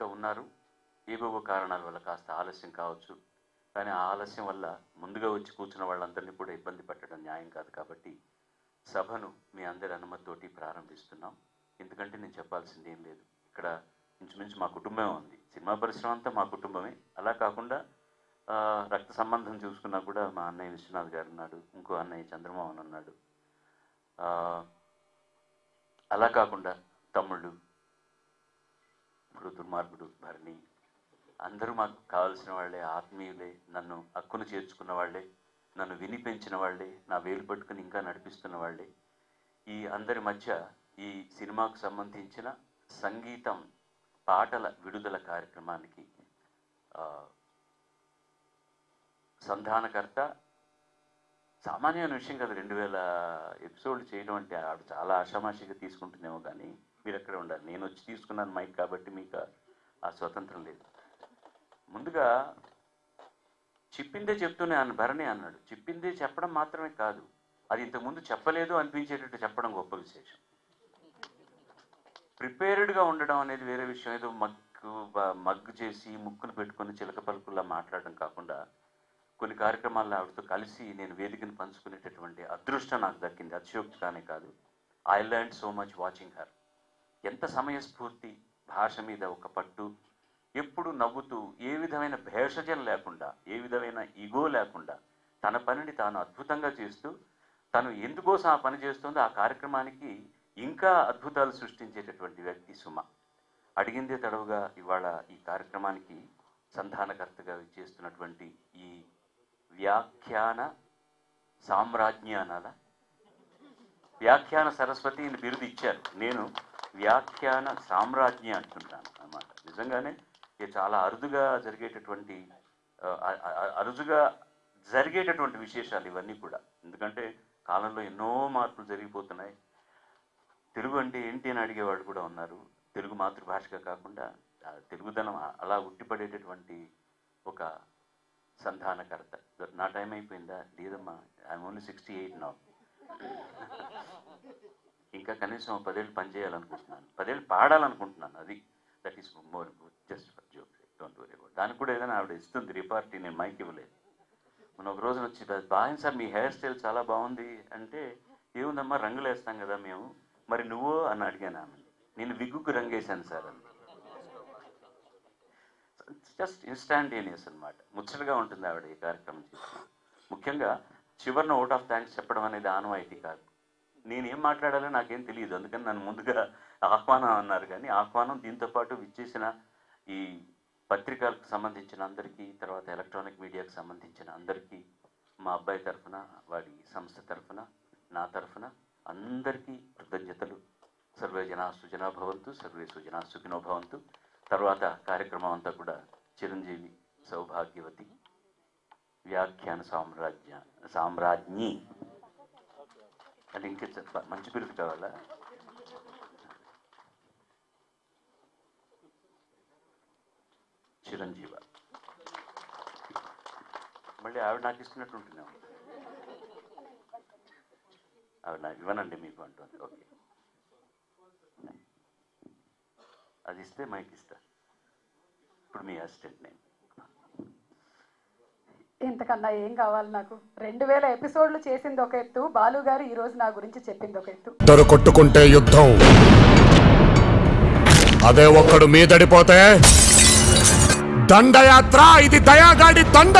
ఇంకా ఉన్నారు. ఏవేవో కారణాల వల్ల కాస్త ఆలస్యం కావచ్చు. కానీ ఆ ఆలస్యం వల్ల ముందుగా వచ్చి కూర్చున్న వాళ్ళందరినీ కూడా ఇబ్బంది పెట్టడం న్యాయం కాదు. కాబట్టి సభను మీ అందరి అనుమతితోటి ప్రారంభిస్తున్నాం. ఎందుకంటే నేను చెప్పాల్సింది ఏం లేదు. ఇక్కడ ఇంచుమించు మా కుటుంబమే ఉంది. సినిమా పరిశ్రమ అంతా మా కుటుంబమే. అలా కాకుండా రక్త సంబంధం చూసుకున్నా కూడా మా అన్నయ్య విశ్వనాథ్ గారు ఉన్నాడు, ఇంకో అన్నయ్య చంద్రమోహన్ ఉన్నాడు. అలా కాకుండా తమ్ముళ్ళు, ఇప్పుడు దుర్మార్గుడు భరణి, అందరూ మాకు కావాల్సిన వాళ్ళే, ఆత్మీయులే, నన్ను హక్కును చేర్చుకున్న వాళ్ళే, నన్ను విని పెంచిన వాళ్ళే, నా వేలు పట్టుకుని ఇంకా నడిపిస్తున్న వాళ్ళే. ఈ అందరి మధ్య ఈ సినిమాకు సంబంధించిన సంగీతం పాటల విడుదల కార్యక్రమానికి సంధానకర్త సామాన్యమైన విషయం కదా. 2000 ఎపిసోడ్లు చేయడం అంటే ఆవిడ చాలా ఆషామాషిగా తీసుకుంటుందేమో, కానీ మీరు ఎక్కడ ఉండాలి. నేను వచ్చి తీసుకున్నాను మైక్ కాబట్టి మీకు ఆ స్వతంత్రం లేదు. ముందుగా చెప్పిందే చెప్తూనే భరణి అన్నాడు. చెప్పిందే చెప్పడం మాత్రమే కాదు, అది ఇంతకుముందు చెప్పలేదు అనిపించేటట్టు చెప్పడం గొప్ప విశేషం. ప్రిపేర్డ్గా ఉండడం అనేది వేరే విషయం. ఏదో మగ్గు చేసి ముక్కును పెట్టుకొని చిలక పలుకుల్లా మాట్లాడడం కాకుండా కొన్ని కార్యక్రమాల్లో ఆవిడతో కలిసి నేను వేదికను పంచుకునేటటువంటి అదృష్టం నాకు దక్కింది. అతిశయోక్తి కానే కాదు. I learned so much watching her. ఎంత సమయస్ఫూర్తి, భాష మీద ఒక పట్టు, ఎప్పుడు నవ్వుతూ, ఏ విధమైన భేషజం లేకుండా, ఏ విధమైన ఈగో లేకుండా తన పనిని తాను అద్భుతంగా చేస్తూ, తను ఎందుకోసం ఆ పని చేస్తుందో ఆ కార్యక్రమానికి ఇంకా అద్భుతాలు సృష్టించేటటువంటి వ్యక్తి సుమ. అడిగిందే తడవుగా ఇవాళ ఈ కార్యక్రమానికి సంధానకర్తగా చేస్తున్నటువంటి ఈ వ్యాఖ్యాన సామ్రాజ్ఞానాల వ్యాఖ్యాన సరస్వతి బిరుదు ఇచ్చారు. నేను వ్యాఖ్యాన సామ్రాజ్ఞి అంటుంటాను అన్నమాట. నిజంగానే చాలా అరుదుగా జరిగేటటువంటి విశేషాలు ఇవన్నీ కూడా. ఎందుకంటే కాలంలో ఎన్నో మార్పులు జరిగిపోతున్నాయి. తెలుగు అంటే ఏంటి అని అడిగేవాళ్ళు కూడా ఉన్నారు. తెలుగు మాతృభాషగా కాకుండా తెలుగుదనం అలా ఉట్టిపడేటటువంటి ఒక సంధానకర్త. నా టైం అయిపోయిందా? లేదమ్మా, ఐఎమ్ ఓన్లీ 68 నా. ఇంకా కనీసం 10 ఏళ్ళు పనిచేయాలనుకుంటున్నాను, 10 ఏళ్ళు పాడాలనుకుంటున్నాను. అది that is more just for joke, don't worry about. దానికి కూడా ఏదైనా ఆవిడ ఇస్తుంది రిపార్టీ, నేను మైక్ ఇవ్వలేదు. మొన్న ఒక రోజున వచ్చి, బాగుంది సార్ మీ హెయిర్ స్టైల్ చాలా బాగుంది అంటే, ఏముందమ్మా రంగులు వేస్తాం కదా మేము, మరి నువ్వు అని అడిగాను ఆమె. నేను విగ్గుకు రంగేశాను సార్ అని. జస్ట్ ఇన్స్టాంటేనియస్ అనమాట. ముచ్చటగా ఉంటుంది ఆవిడ ఈ కార్యక్రమం చేసిన. ముఖ్యంగా చివరిన ఓట్ ఆఫ్ థ్యాంక్స్ చెప్పడం అనేది ఆనవాయితీ కాదు. నేనేం మాట్లాడాలో నాకేం తెలియదు, అందుకని నన్ను ముందుగా ఆహ్వానం అన్నారు. కానీ ఆహ్వానం దీంతోపాటు విచ్చేసిన ఈ పత్రికలకు సంబంధించిన అందరికీ, తర్వాత ఎలక్ట్రానిక్ మీడియాకు సంబంధించిన అందరికీ, మా అబ్బాయి తరఫున, వాడి సంస్థ తరఫున, నా తరఫున అందరికీ కృతజ్ఞతలు. సర్వే జనా సుజనా భవంతు, సర్వే సుజనా సుఖినో భవంతు. తర్వాత కార్యక్రమం అంతా కూడా చిరంజీవి సౌభాగ్యవతి వ్యాఖ్యాన సామ్రాజ్ఞి అంటే ఇంకా మంచి బిరుదు కావాలా? చిరంజీవ. మళ్ళీ ఆవిడ నాకు ఇస్తున్నట్టు ఉంటున్నాం. ఆవిడ నాకు ఇవ్వనండి మీకు అంటుంది. ఓకే, అది ఇస్తే మైక్ ఇస్తా. ఇప్పుడు మీ అసిస్టెంట్ నేను. ఇంతకన్నా ఏం కావాలి నాకు? 2000 ఎపిసోడ్లు చేసింది ఒక ఎత్తు, బాలు గారు ఈ రోజు నా గురించి చెప్పింది ఒక ఎత్తు. ఇద్దరు కొట్టుకుంటే యుద్ధం, అదే ఒక్కడు మీదడిపోతే దండయాత్ర. ఇది దయాగాడి దండ.